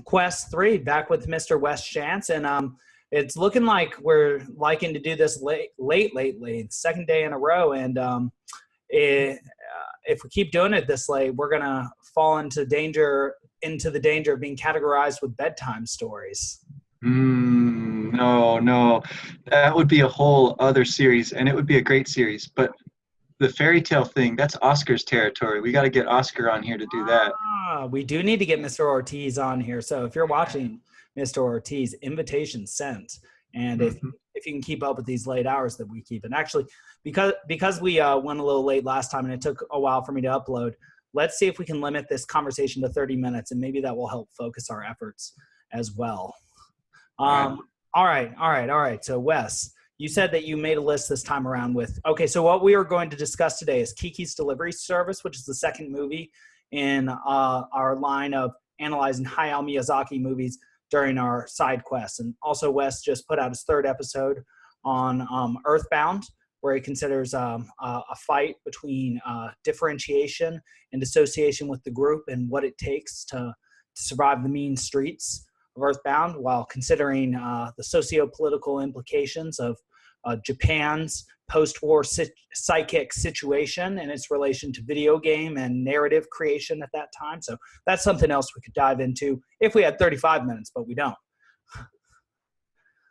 Quest 3 back with Mr. Wes Schantz, and it's looking like we're liking to do this late, second day in a row, and if we keep doing it this late, we're gonna fall into the danger of being categorized with bedtime stories. No, that would be a whole other series, and it would be a great series. But the fairy tale thing, that's Oscar's territory. We got to get Oscar on here to do that. We do need to get Mr. Ortiz on here. So if you're watching, Mr. Ortiz, invitation sent. And if you can keep up with these late hours that we keep, and actually because we went a little late last time and it took a while for me to upload, let's see if we can limit this conversation to 30 minutes, and maybe that will help focus our efforts as well. All right. So Wes, you said that you made a list this time around so what we are going to discuss today is Kiki's Delivery Service, which is the second movie in our line of analyzing Hayao Miyazaki movies during our side quests. And also Wes just put out his third episode on Earthbound, where he considers a fight between differentiation and dissociation with the group and what it takes to survive the mean streets of Earthbound, while considering the socio-political implications of Japan's post-war psychic situation and its relation to video game and narrative creation at that time. So that's something else we could dive into if we had 35 minutes, but we don't.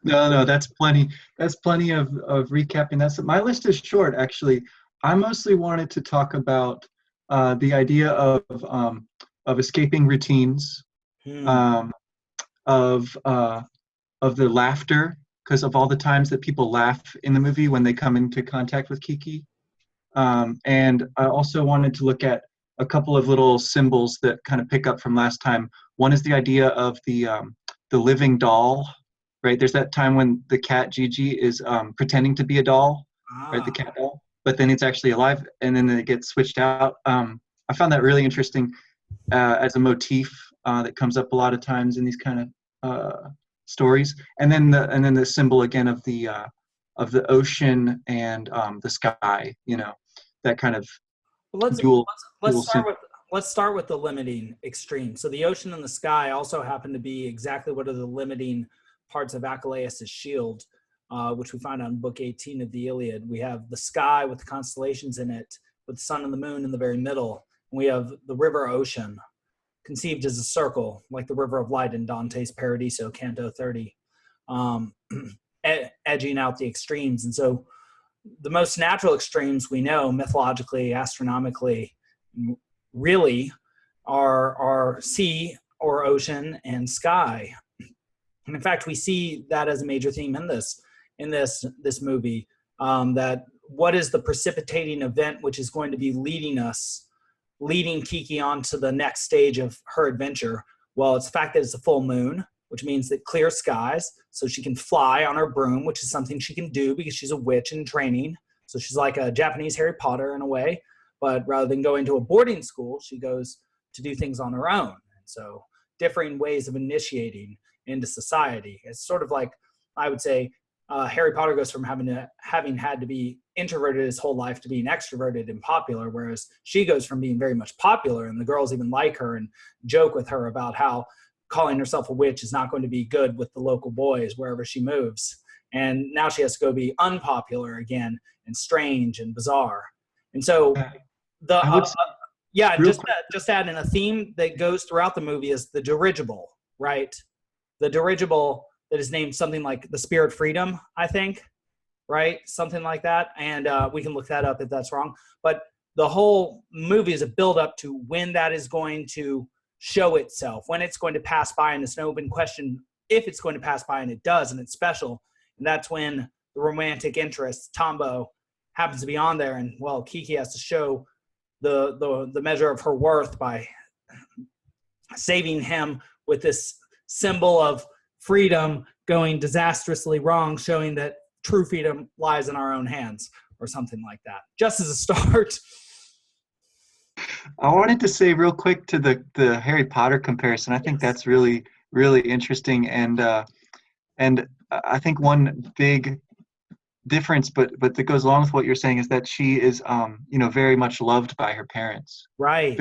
No, that's plenty. That's plenty of recapping. My list is short, actually. I mostly wanted to talk about the idea of escaping routines, of the laughter, because of all the times that people laugh in the movie when they come into contact with Kiki. And I also wanted to look at a couple of little symbols that kind of pick up from last time. One is the idea of the living doll, right? There's that time when the cat Gigi is pretending to be a doll, right? The cat doll, but then it's actually alive, and then it gets switched out. I found that really interesting as a motif that comes up a lot of times in these kind of stories. And then the symbol again of the ocean and the sky. That kind of let's start with the limiting extreme. So the ocean and the sky also happen to be exactly what are the limiting parts of Achilles' shield, which we find on book 18 of the Iliad. We have the sky with the constellations in it, with the sun and the moon in the very middle. And we have the river ocean, conceived as a circle, like the river of light in Dante's Paradiso, Canto 30, edging out the extremes. And so the most natural extremes we know, mythologically, astronomically, really are sea or ocean and sky. And in fact, we see that as a major theme in this movie, that what is the precipitating event which is going to be leading Kiki on to the next stage of her adventure? Well, it's the fact that it's a full moon, which means that clear skies, so she can fly on her broom, which is something she can do because she's a witch in training. So she's like a Japanese Harry Potter in a way, but rather than going to a boarding school, she goes to do things on her own. And so differing ways of initiating into society. It's sort of like, I would say, Harry Potter goes from having had to be introverted his whole life to being extroverted and popular, whereas she goes from being very much popular, and the girls even like her and joke with her about how calling herself a witch is not going to be good with the local boys wherever she moves. And now she has to go be unpopular again and strange and bizarre. And so just adding a theme that goes throughout the movie is the dirigible, right? The dirigible that is named something like the Spirit Freedom, I think, right? Something like that. And we can look that up if that's wrong. But the whole movie is a build up to when that is going to show itself, when it's going to pass by, and it's an open question if it's going to pass by, and it does, and it's special. And that's when the romantic interest, Tombo, happens to be on there. And, well, Kiki has to show the measure of her worth by saving him with this symbol of freedom going disastrously wrong, showing that true freedom lies in our own hands, or something like that, just as a start. I wanted to say real quick to the Harry Potter comparison. I think that's really, really interesting, and I think one big difference, but that goes along with what you're saying, is that she is, very much loved by her parents. Right.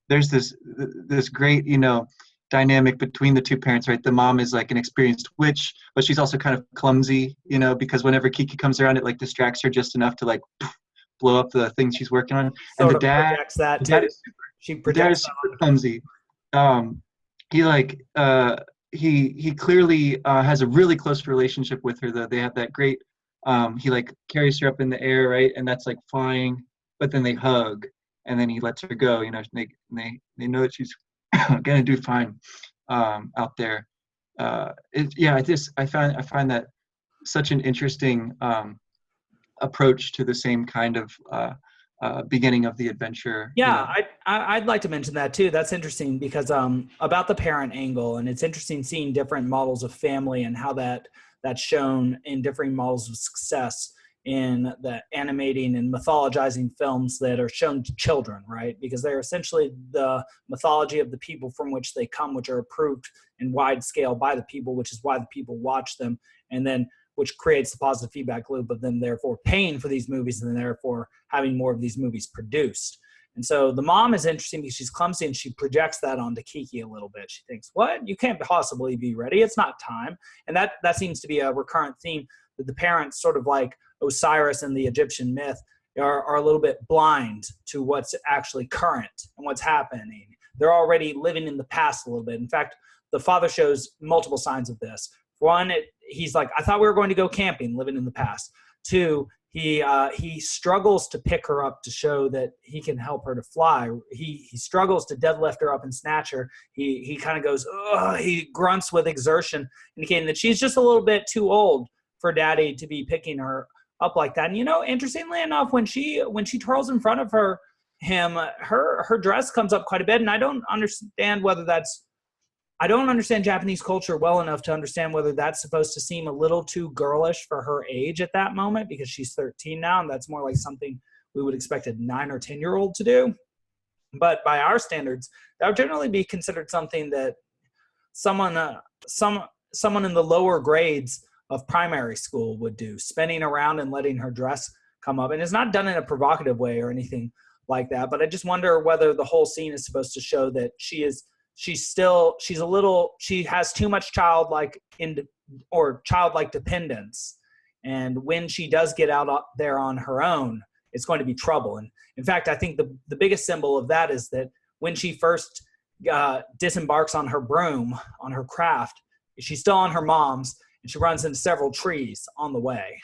There's this great, dynamic between the two parents, right? The mom is like an experienced witch, but she's also kind of clumsy, because whenever Kiki comes around, it like distracts her just enough to like blow up the thing she's working on. And Sort of projects that the dad too. is She the dad projects is that super on the clumsy. He like he clearly has a really close relationship with her, though. They have that great he like carries her up in the air, right? And that's like flying, but then they hug and then he lets her go, they know that she's gonna do fine out there. I find that such an interesting approach to the same kind of beginning of the adventure. Yeah, I'd like to mention that too. That's interesting because about the parent angle, and it's interesting seeing different models of family and how that's shown in different models of success in the animating and mythologizing films that are shown to children, right? Because they're essentially the mythology of the people from which they come, which are approved in wide scale by the people, which is why the people watch them, and then which creates the positive feedback loop of them therefore paying for these movies and then therefore having more of these movies produced. And so the mom is interesting because she's clumsy and she projects that onto Kiki a little bit. She thinks, what? You can't possibly be ready. It's not time. And that seems to be a recurrent theme, that the parents, sort of like Osiris in the Egyptian myth, are a little bit blind to what's actually current and what's happening. They're already living in the past a little bit. In fact, the father shows multiple signs of this. One, he's like, I thought we were going to go camping, living in the past. Two, he struggles to pick her up to show that he can help her to fly. He struggles to deadlift her up and snatch her. He kind of goes, ugh, he grunts with exertion, indicating that she's just a little bit too old for daddy to be picking her up like that. And interestingly enough, when she twirls in front of him, her dress comes up quite a bit, and I don't understand Japanese culture well enough to understand whether that's supposed to seem a little too girlish for her age at that moment, because she's 13 now, and that's more like something we would expect a 9 or 10-year-old to do. But by our standards, that would generally be considered something that someone in the lower grades of primary school would do, spinning around and letting her dress come up. And it's not done in a provocative way or anything like that, but I just wonder whether the whole scene is supposed to show that she has too much childlike dependence, and when she does get out up there on her own, it's going to be trouble. And in fact, I think the biggest symbol of that is that when she first disembarks on her broom, on her craft, she's still on her mom's, and she runs into several trees on the way,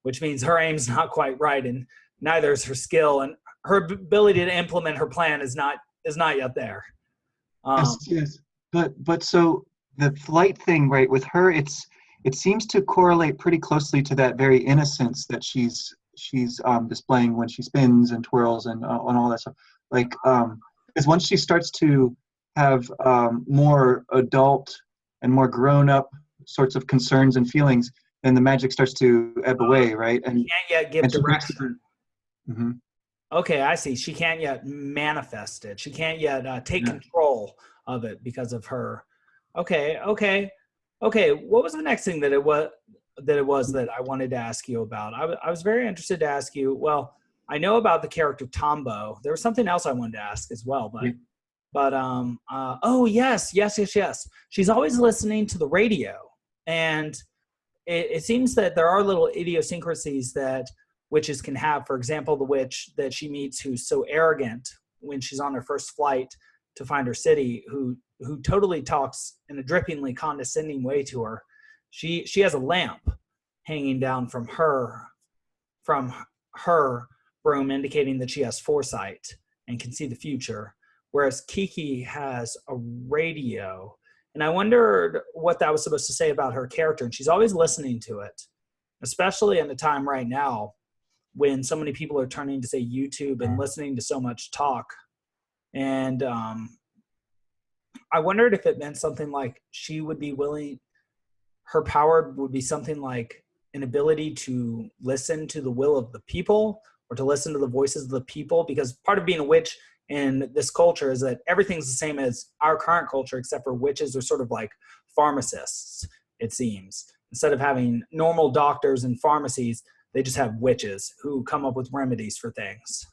which means her aim's not quite right, and neither is her skill, and her ability to implement her plan is not yet there. Yes. But so the flight thing, right, with her, it seems to correlate pretty closely to that very innocence that she's displaying when she spins and twirls and all that stuff. Like, because once she starts to have more adult and more grown up sorts of concerns and feelings, then the magic starts to ebb away, right? And she can't yet give direction. Mm-hmm. Okay, I see. She can't yet manifest it. She can't yet take control of it because of her. Okay. What was the next thing that it was that I wanted to ask you about? I was very interested to ask you. Well, I know about the character Tombo. There was something else I wanted to ask as well, but oh yes. She's always listening to the radio, and it seems that there are little idiosyncrasies that witches can have. For example, the witch that she meets who's so arrogant when she's on her first flight to find her city, who totally talks in a drippingly condescending way to her. She has a lamp hanging down from her broom, indicating that she has foresight and can see the future, whereas Kiki has a radio. And I wondered what that was supposed to say about her character. And she's always listening to it, especially in a time right now when so many people are turning to, say, YouTube and listening to so much talk. And I wondered if it meant something like she would be willing, her power would be something like an ability to listen to the will of the people, or to listen to the voices of the people, because part of being a witch in this culture is that everything's the same as our current culture, except for witches are sort of like pharmacists, it seems. Instead of having normal doctors and pharmacies, they just have witches who come up with remedies for things.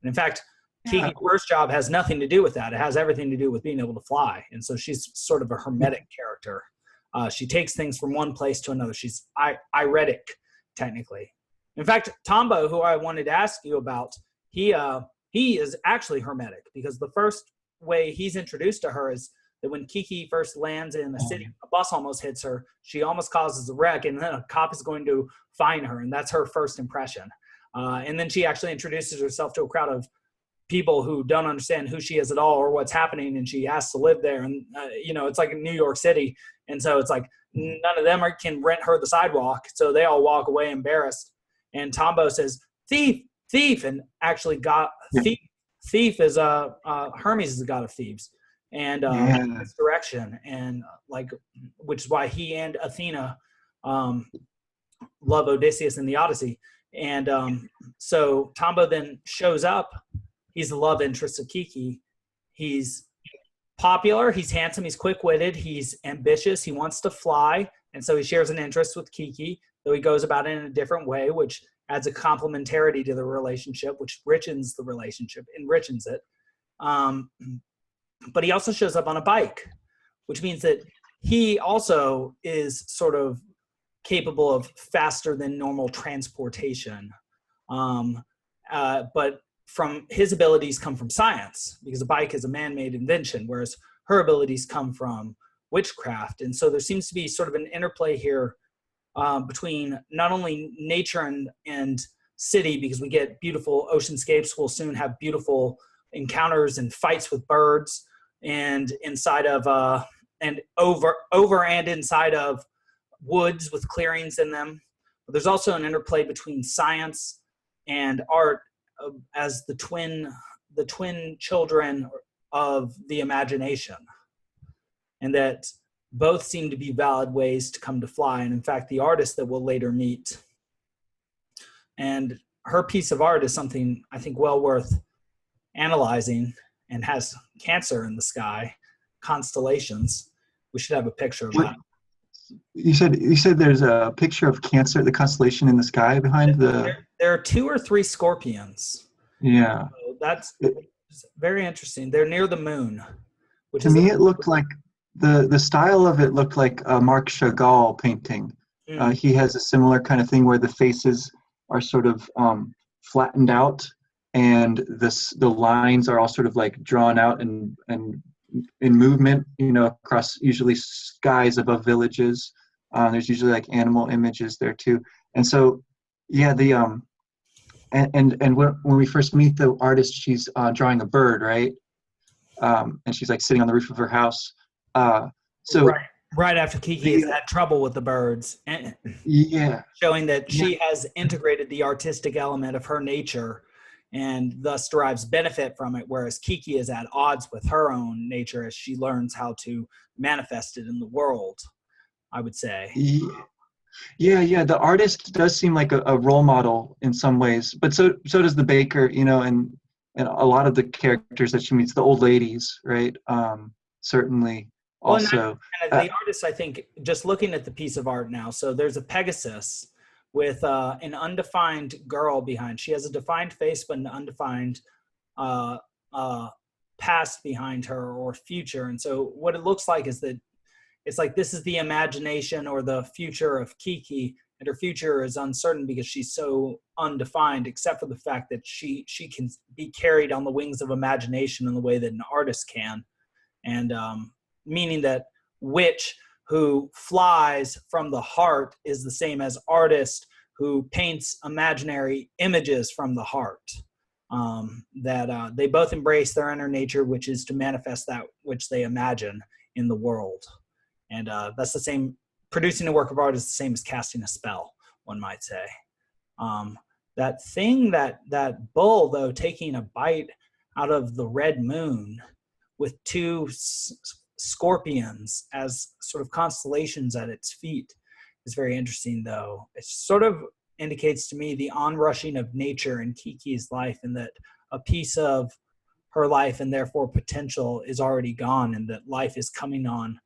And in fact, Yeah. Kiki's first job has nothing to do with that. It has everything to do with being able to fly. And so she's sort of a hermetic character. She takes things from one place to another. She's iretic, technically. In fact, Tombo, who I wanted to ask you about, he is actually hermetic, because the first way he's introduced to her is that when Kiki first lands in the city, a bus almost hits her. She almost causes a wreck, and then a cop is going to find her, and that's her first impression. And then she actually introduces herself to a crowd of people who don't understand who she is at all or what's happening, and she has to live there. And it's like in New York City, and so it's like none of them can rent her the sidewalk, so they all walk away embarrassed. And Tombo says, "Thief, thief," and actually thief is Hermes is the god of thieves and misdirection, and which is why he and Athena love Odysseus in the Odyssey. And so Tombo then shows up. He's the love interest of Kiki. He's popular, he's handsome, he's quick-witted, he's ambitious, he wants to fly, and so he shares an interest with Kiki, though he goes about it in a different way, which adds a complementarity to the relationship, which enriches it. But he also shows up on a bike, which means that he also is sort of capable of faster than normal transportation. But from his abilities come from science, because a bike is a man-made invention, whereas her abilities come from witchcraft. And so there seems to be sort of an interplay here between not only nature and city, because we get beautiful oceanscapes. We'll soon have beautiful encounters and fights with birds, and inside of and over and inside of woods with clearings in them. But there's also an interplay between science and art as the twin children of the imagination, and that both seem to be valid ways to come to fly. And in fact, the artist that we'll later meet, and her piece of art is something I think well worth analyzing, and has Cancer in the sky, constellations. We should have a picture of that. You said there's a picture of Cancer, the constellation in the sky behind the. There are 2 or 3 scorpions. Yeah, so that's very interesting. They're near the moon. To me, it looked like the style of it looked like a Marc Chagall painting. He has a similar kind of thing where the faces are sort of flattened out, and the lines are all sort of like drawn out and in movement, across usually skies above villages. There's usually like animal images there too. And so, yeah, and when we first meet the artist, she's drawing a bird, right? And she's like sitting on the roof of her house. Right after Kiki has had trouble with the birds, and showing that she has integrated the artistic element of her nature and thus derives benefit from it, whereas Kiki is at odds with her own nature as she learns how to manifest it in the world, I would say. Yeah. The artist does seem like a role model in some ways, but so does the baker, and a lot of the characters that she meets, the old ladies, right? Certainly also. The artist, I think, just looking at the piece of art now, so there's a Pegasus with an undefined girl behind. She has a defined face, but an undefined past behind her, or future. And so what it looks like is that it's like this is the imagination or the future of Kiki, and her future is uncertain because she's so undefined, except for the fact that she can be carried on the wings of imagination in the way that an artist can. And meaning that witch who flies from the heart is the same as artist who paints imaginary images from the heart. That they both embrace their inner nature, which is to manifest that which they imagine in the world. And that's the same. Producing a work of art is the same as casting a spell, one might say. That thing, that bull, though, taking a bite out of the red moon with 2 scorpions as sort of constellations at its feet is very interesting, though. It sort of indicates to me the onrushing of nature in Kiki's life, and that a piece of her life and therefore potential is already gone, and that life is coming on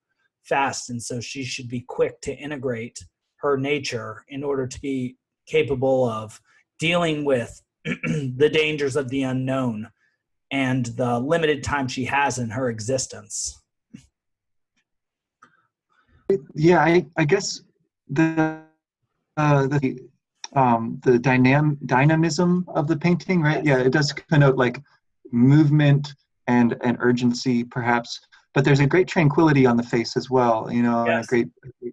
fast. And so she should be quick to integrate her nature in order to be capable of dealing with the dangers of the unknown and the limited time she has in her existence. Yeah, I guess the dynamism of the painting, right? Yes. Yeah, it does connote like movement and urgency, perhaps. But there's a great tranquility on the face as well, you know, and a Yes. great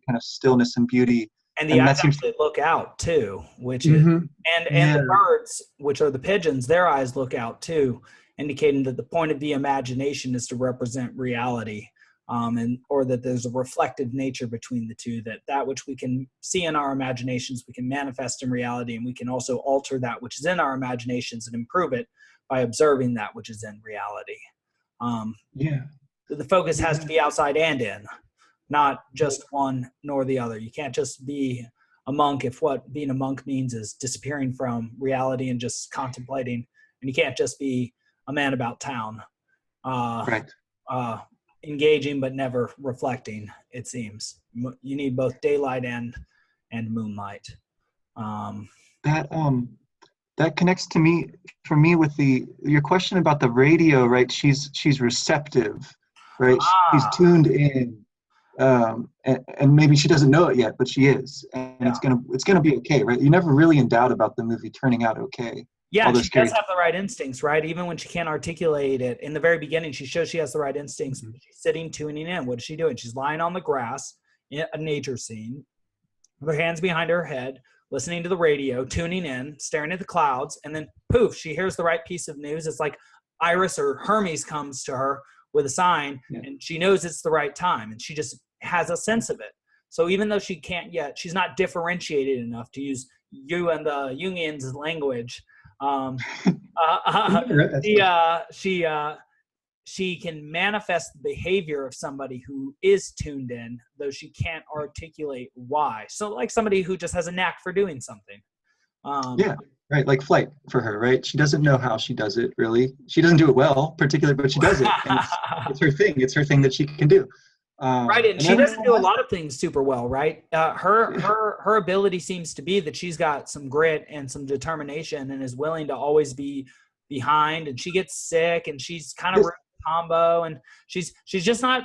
kind of stillness and beauty. And the And eyes that seems. actually look out too, which is, Mhm. and the Yeah, birds, which are the pigeons, their eyes look out too, indicating that the point of the imagination is to represent reality, and or that there's a reflective nature between the two. That which we can see in our imaginations, we can manifest in reality, and we can also alter that which is in our imaginations and improve it by observing that which is in reality. Um, yeah, the focus has to yeah. be outside and in, not just one nor the other. You can't just be a monk if what being a monk means is disappearing from reality and just contemplating. And you can't just be a man about town, uh, Right. uh, engaging but never reflecting. It seems you need both daylight and moonlight. Um, That that connects to me for me with the your question about the radio, right? She's receptive, right? She's ah, tuned in, and maybe she doesn't know it yet, but she is, and yeah. it's gonna be okay, right? You're never really in doubt about the movie turning out okay. Yeah, All and those she does scary. have the right instincts, right? Even when she can't articulate it. In the very beginning, she shows she has the right instincts. Mhm. She's sitting, tuning in. What is she doing? She's lying on the grass in a nature scene, with her hands behind her head, listening to the radio, tuning in, staring at the clouds, and then poof, she hears the right piece of news. It's like Iris or Hermes comes to her with a sign, Yeah. and she knows it's the right time, and she just has a sense of it. So even though she can't yet, she's not differentiated enough to use you and the Jungian's language. Um, That's she fine. she can manifest the behavior of somebody who is tuned in, though she can't articulate why. So, like somebody who just has a knack for doing something. Um, Yeah, right. Like flight for her, right? She doesn't know how she does it really. She doesn't do it well, particularly, but she does it, and it's her thing. It's her thing that she can do. right, and And she doesn't everyone do a has. lot of things super well, right? Her Yeah. her ability seems to be that she's got some grit and some determination, and is willing to always be behind. And she gets sick, and she's kind of Yes. combo, and she's just not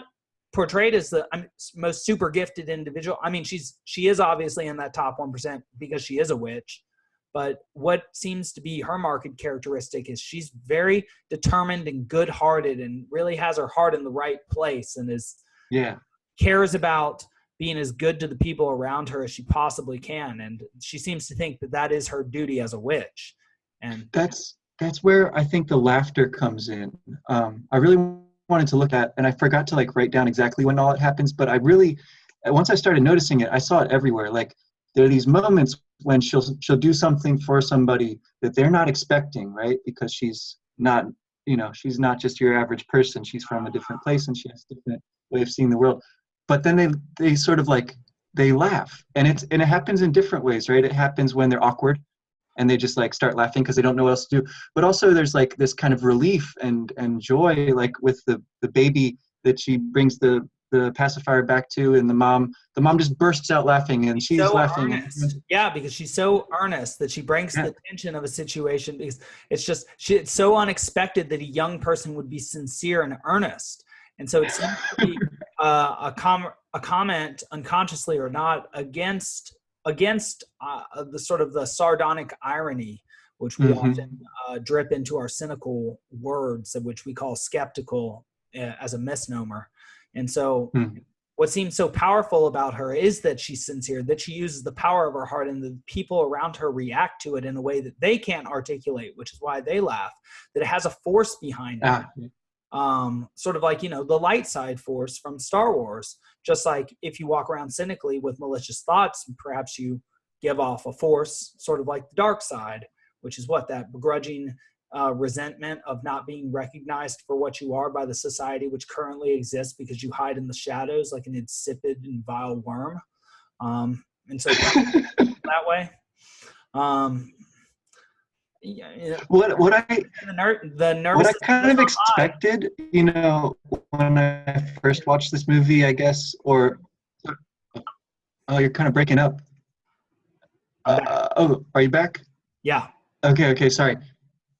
portrayed as the most super gifted individual. I mean, she is obviously in that top 1% because she is a witch. But what seems to be her marked characteristic is she's very determined and good-hearted, and really has her heart in the right place, and Yeah. cares about being as good to the people around her as she possibly can. And she seems to think that that is her duty as a witch. And That's where I think the laughter comes in. I really wanted to look at, and I forgot to like write down exactly when all it happens, but I really, once I started noticing it, I saw it everywhere. Like there are these moments when she'll do something for somebody that they're not expecting, right? Because she's not, she's not just your average person. She's from a different place, and she has a different way of seeing the world. But then they sort of like they laugh, and it happens in different ways, right? It happens when they're awkward and they just like start laughing because they don't know what else to do. But also there's like this kind of relief and joy, like with the baby that she brings the pacifier back to, and the mom just bursts out laughing, and she's so laughing, and earnest. Yeah, because she's so earnest that she brings yeah. the tension of a situation, because it's so unexpected that a young person would be sincere and earnest. And so it seems to be a comment, unconsciously or not, against the sort of the sardonic irony, which we often Mm-hmm. drip into our cynical words, of which we call skeptical, as a misnomer. And so Mm-hmm. what seems so powerful about her is that she's sincere, that she uses the power of her heart, and the people around her react to it in a way that they can't articulate, which is why they laugh, that it has a force behind it. Ah, Sort of like, the light side force from Star Wars. Just like if you walk around cynically with malicious thoughts, perhaps you give off a force, sort of like the dark side, which is what that begrudging resentment of not being recognized for what you are by the society which currently exists, because you hide in the shadows like an insipid and vile worm. And so that way. Um, yeah, what I the what nervous I system kind is of so high. expected, when I first watched this movie, I guess, or oh, you're kind of breaking up. I'm back. Oh, are you back? Yeah. Okay, sorry.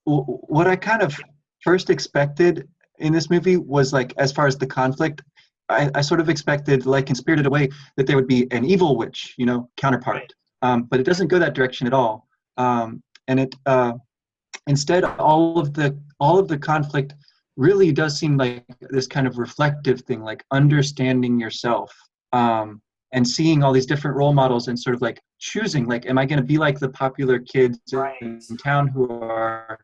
What I kind of first expected in this movie was like, as far as the conflict, I sort of expected, like in Spirited Away, that there would be an evil witch, you know, Right. counterpart. But it doesn't go that direction at all. And it instead, all of the conflict really does seem like this kind of reflective thing, like understanding yourself, and seeing all these different role models and sort of like choosing, like, am I going to be like the popular kids Right. in town who are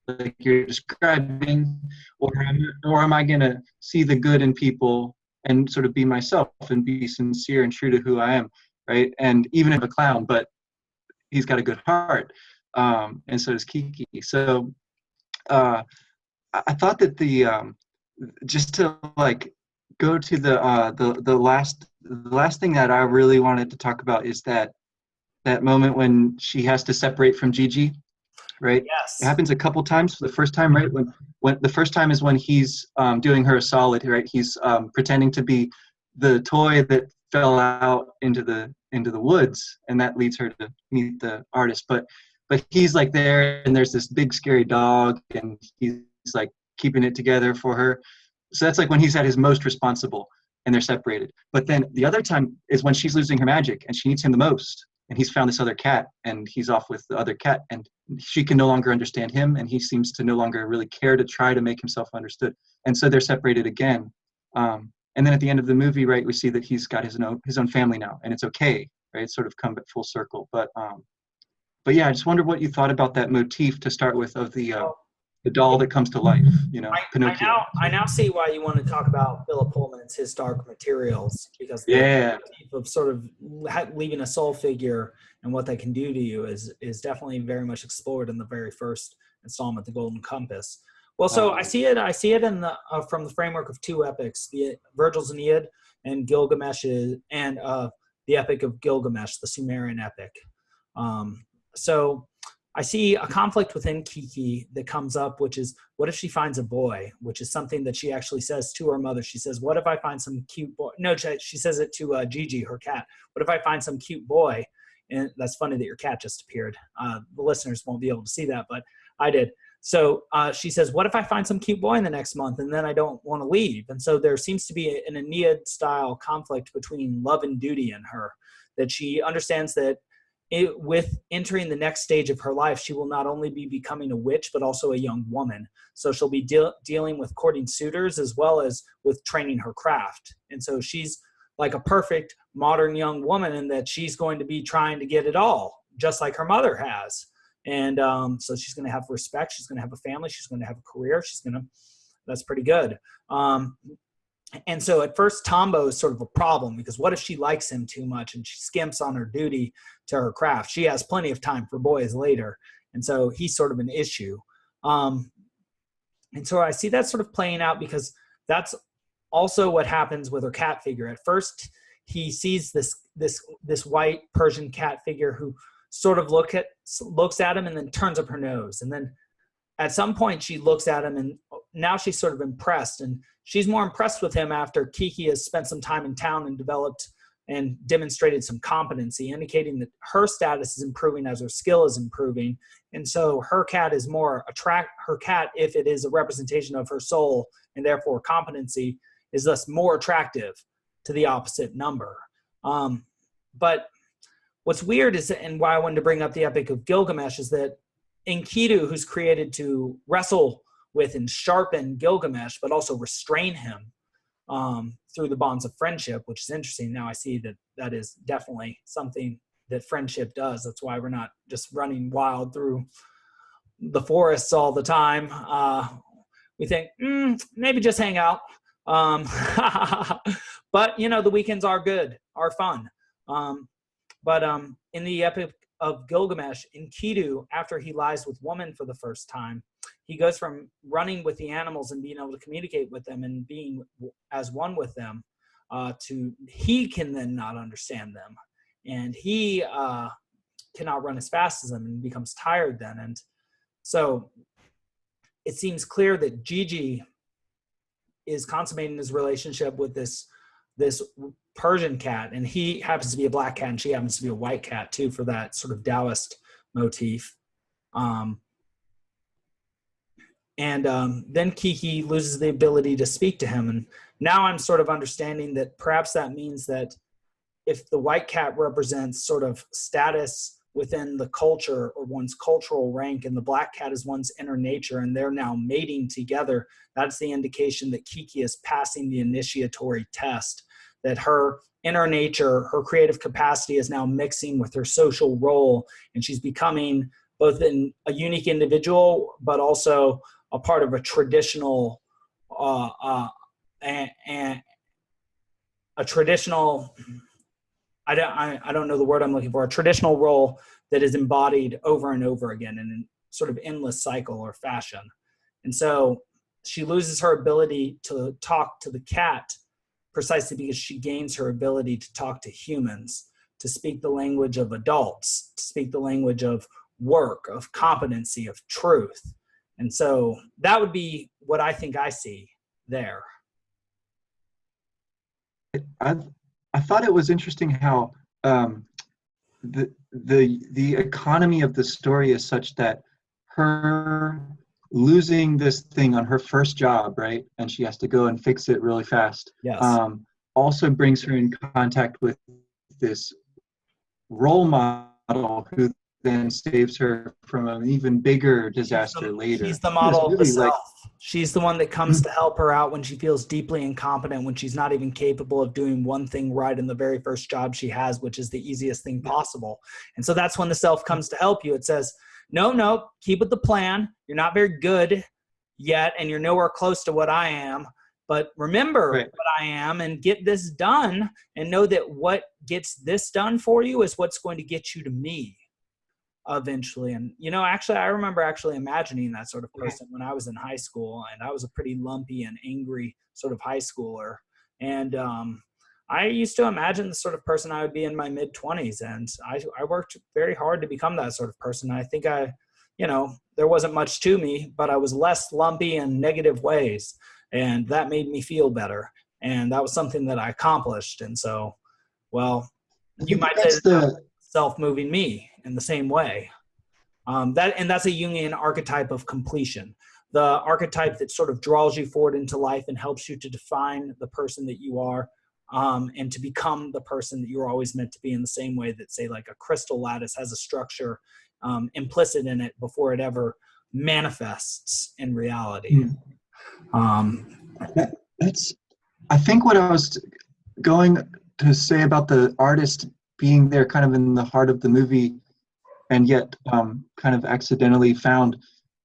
like you're describing, or am I going to see the good in people and sort of be myself and be sincere and true to who I am, right? And even if a clown, but he's got a good heart, and so does Kiki. So uh, I thought that just to like go to the last thing that I really wanted to talk about is that moment when she has to separate from Gigi, right? It Yes. happens a couple times. The first time, right, when the first time is when he's doing her a solid, right? He's pretending to be the toy that fell out into the woods, and that leads her to meet the artist. But he's like there, and there's this big scary dog, and he's like keeping it together for her. So that's like when he's at his most responsible, and they're separated. But then the other time is when she's losing her magic, and she needs him the most, and he's found this other cat, and he's off with the other cat, and she can no longer understand him, and he seems to no longer really care to try to make himself understood, and so they're separated again. And then at the end of the movie, right, we see that he's got his own family now, and it's okay, right? It's sort of come full circle. But yeah, I just wonder what you thought about that motif to start with, of Well, the doll that comes to life, I Pinocchio. now I now see why you want to talk about Philip Pullman's His Dark Materials, because the Yeah. motif of sort of leaving a soul figure and what they can do to you is definitely very much explored in the very first installment, The Golden Compass. Well, so I see it in the from the framework of two epics, the Virgil's Aeneid and Gilgamesh and the Epic of Gilgamesh, the Sumerian epic. So I see a conflict within Kiki that comes up, which is, what if she finds a boy, which is something that she actually says to her mother. She says, what if I find some cute boy? No, she says it to Gigi, her cat. What if I find some cute boy? And that's funny that your cat just appeared. The listeners won't be able to see that, but I did. So she says, what if I find some cute boy in the next month and then I don't want to leave? And so there seems to be an Aeneid-style conflict between love and duty in her, that she understands that with entering the next stage of her life, she will not only be becoming a witch, but also a young woman. So she'll be dealing with courting suitors as well as with training her craft. And so she's like a perfect modern young woman in that she's going to be trying to get it all, just like her mother has. And so she's going to have respect. She's going to have a family. She's going to have a career. That's pretty good. And so at first, Tombo is sort of a problem, because what if she likes him too much and she skimps on her duty to her craft? She has plenty of time for boys later. And so he's sort of an issue. And so I see that sort of playing out, because that's also what happens with her cat figure. At first, he sees this white Persian cat figure who sort of looks at him and then turns up her nose. And then at some point she looks at him, and now she's sort of impressed, and she's more impressed with him after Kiki has spent some time in town and developed and demonstrated some competency, indicating that her status is improving as her skill is improving. And so her cat is her cat, if it is a representation of her soul and therefore competency, is thus more attractive to the opposite number. But what's weird is, and why I wanted to bring up the Epic of Gilgamesh, is that Enkidu, who's created to wrestle with and sharpen Gilgamesh, but also restrain him through the bonds of friendship, which is interesting. Now I see that is definitely something that friendship does. That's why we're not just running wild through the forests all the time. We think, maybe just hang out. But, the weekends are good, are fun. But in the Epic of Gilgamesh, Enkidu, after he lies with woman for the first time, he goes from running with the animals and being able to communicate with them and being as one with them to he can then not understand them. And he cannot run as fast as them and becomes tired then. And so it seems clear that Gigi is consummating his relationship with this Persian cat, and he happens to be a black cat and she happens to be a white cat too, for that sort of Taoist motif. And then Kiki loses the ability to speak to him. And now I'm sort of understanding that perhaps that means that if the white cat represents sort of status within the culture or one's cultural rank, and the black cat is one's inner nature, and they're now mating together, that's the indication that Kiki is passing the initiatory test, that her inner nature, her creative capacity is now mixing with her social role, and she's becoming both a unique individual, but also a part of a traditional, and a traditional, I don't know the word I'm looking for, a traditional role that is embodied over and over again in a sort of endless cycle or fashion. And so she loses her ability to talk to the cat precisely because she gains her ability to talk to humans, to speak the language of adults, to speak the language of work, of competency, of truth. And so that would be what I think I see there. I thought it was interesting how the economy of the story is such that her losing this thing on her first job, right, and she has to go and fix it really fast. Yes. Also brings her in contact with this role model who then saves her from an even bigger disaster later. She's the model of the really self. She's the one that comes to help her out when she feels deeply incompetent, when she's not even capable of doing one thing right in the very first job she has, which is the easiest thing possible. And so that's when the self comes to help you. It says, no, keep with the plan. You're not very good yet, and you're nowhere close to what I am. But remember what I am and get this done, and know that what gets this done for you is what's going to get you to me eventually. And, actually, I remember actually imagining that sort of person when I was in high school, and I was a pretty lumpy and angry sort of high schooler. And I used to imagine the sort of person I would be in my mid-20s, and I worked very hard to become that sort of person. I think there wasn't much to me, but I was less lumpy in negative ways, and that made me feel better. And that was something that I accomplished. And so, well, you might say that self-moving me in the same way. That's a Jungian archetype of completion, the archetype that sort of draws you forward into life and helps you to define the person that you are, and to become the person that you were always meant to be, in the same way that, say, like a crystal lattice has a structure implicit in it before it ever manifests in reality. That's, I think, what I was going to say about the artist being there kind of in the heart of the movie, and yet kind of accidentally found.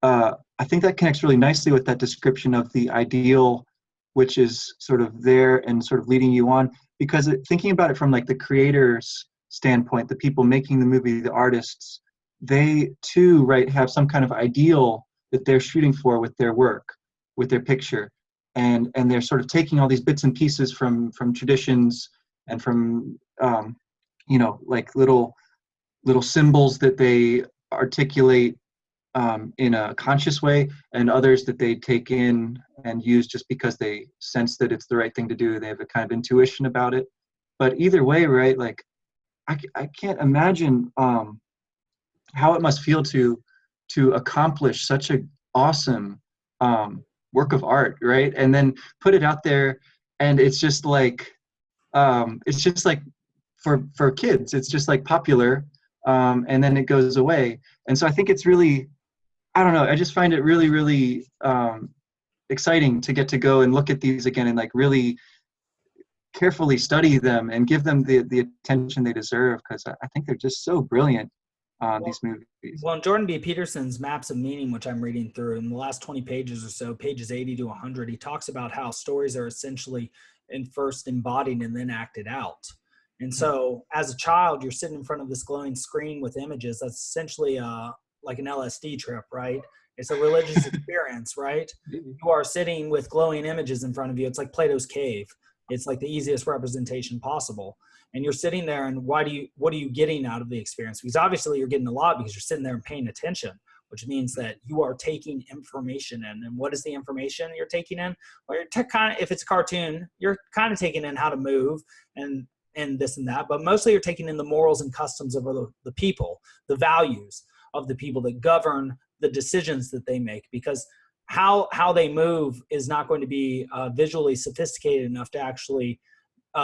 I think that connects really nicely with that description of the ideal, which is sort of there and sort of leading you on, because thinking about it from like the creator's standpoint, the people making the movie, the artists, they too, right, have some kind of ideal that they're shooting for with their work, with their picture. And they're sort of taking all these bits and pieces from traditions and from, like little symbols that they articulate in a conscious way, and others that they take in and use just because they sense that it's the right thing to do. They have a kind of intuition about it. But either way, right, like I can't imagine how it must feel to accomplish such an awesome work of art, right? And then put it out there, and it's just like for kids, it's just like popular, and then it goes away. And so I think it's really, I don't know, I just find it really, really exciting to get to go and look at these again and like really carefully study them and give them the attention they deserve, because I think they're just so brilliant, these movies. Well, in Jordan B. Peterson's Maps of Meaning, which I'm reading through, in the last 20 pages or so, pages 80 to 100, he talks about how stories are essentially first embodied and then acted out. And so as a child, you're sitting in front of this glowing screen with images. That's essentially like an LSD trip, right? It's a religious experience, right? You are sitting with glowing images in front of you. It's like Plato's cave. It's like the easiest representation possible. And you're sitting there, and what are you getting out of the experience? Because obviously you're getting a lot because you're sitting there and paying attention, which means that you are taking information in. And what is the information you're taking in? Well, if it's a cartoon, you're kind of taking in how to move and this and that, but mostly you're taking in the morals and customs of the people, the values of the people that govern the decisions that they make. Because how they move is not going to be visually sophisticated enough to actually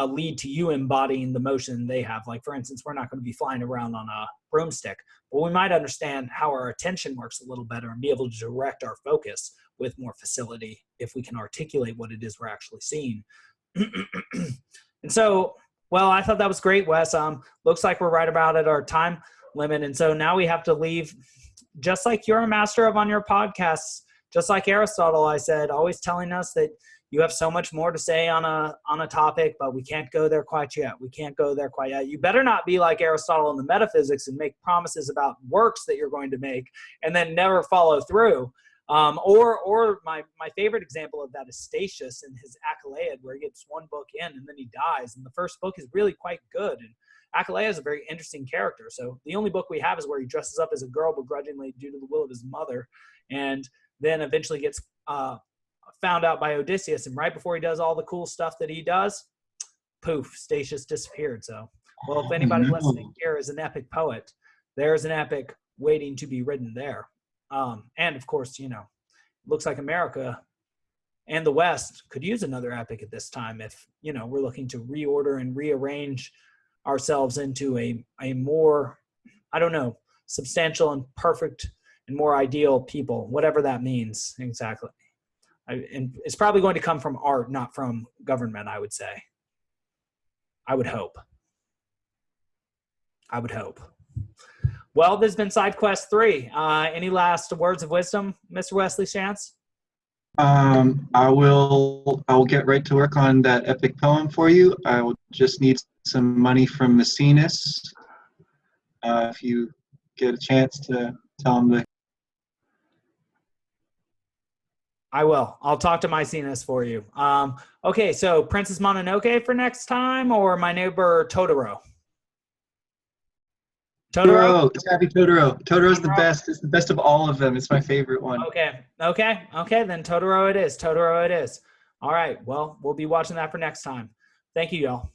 lead to you embodying the motion they have. Like, for instance, we're not going to be flying around on a broomstick, but we might understand how our attention works a little better and be able to direct our focus with more facility if we can articulate what it is we're actually seeing. And so, well, I thought that was great, Wes. Looks like we're right about at our time limit. And so now we have to leave, just like you're a master of on your podcasts, just like Aristotle, I said, always telling us that you have so much more to say on a topic, but we can't go there quite yet. We can't go there quite yet. You better not be like Aristotle in the metaphysics and make promises about works that you're going to make and then never follow through. Or my favorite example of that is Statius in his Achilleid, where he gets one book in and then he dies. And the first book is really quite good. And Achilleid is a very interesting character. So the only book we have is where he dresses up as a girl begrudgingly due to the will of his mother, and then eventually gets found out by Odysseus. And right before he does all the cool stuff that he does, poof, Statius disappeared. So, well, if anybody listening here is an epic poet, there's an epic waiting to be written there. And of course, looks like America and the West could use another epic at this time if, we're looking to reorder and rearrange ourselves into a more, substantial and perfect and more ideal people, whatever that means exactly. And it's probably going to come from art, not from government, I would say. I would hope. Well, this has been SideQuest 3. Any last words of wisdom, Mr. Wesley Schantz? I will get right to work on that epic poem for you. I will just need some money from Maecenas. If you get a chance to tell him to. I will. I'll talk to Maecenas for you. Okay, so Princess Mononoke for next time, or My Neighbor Totoro? Totoro. It's gotta be Totoro. Totoro's the best. It's the best of all of them. It's my favorite one. Okay. Then Totoro it is. All right. Well, we'll be watching that for next time. Thank you, y'all.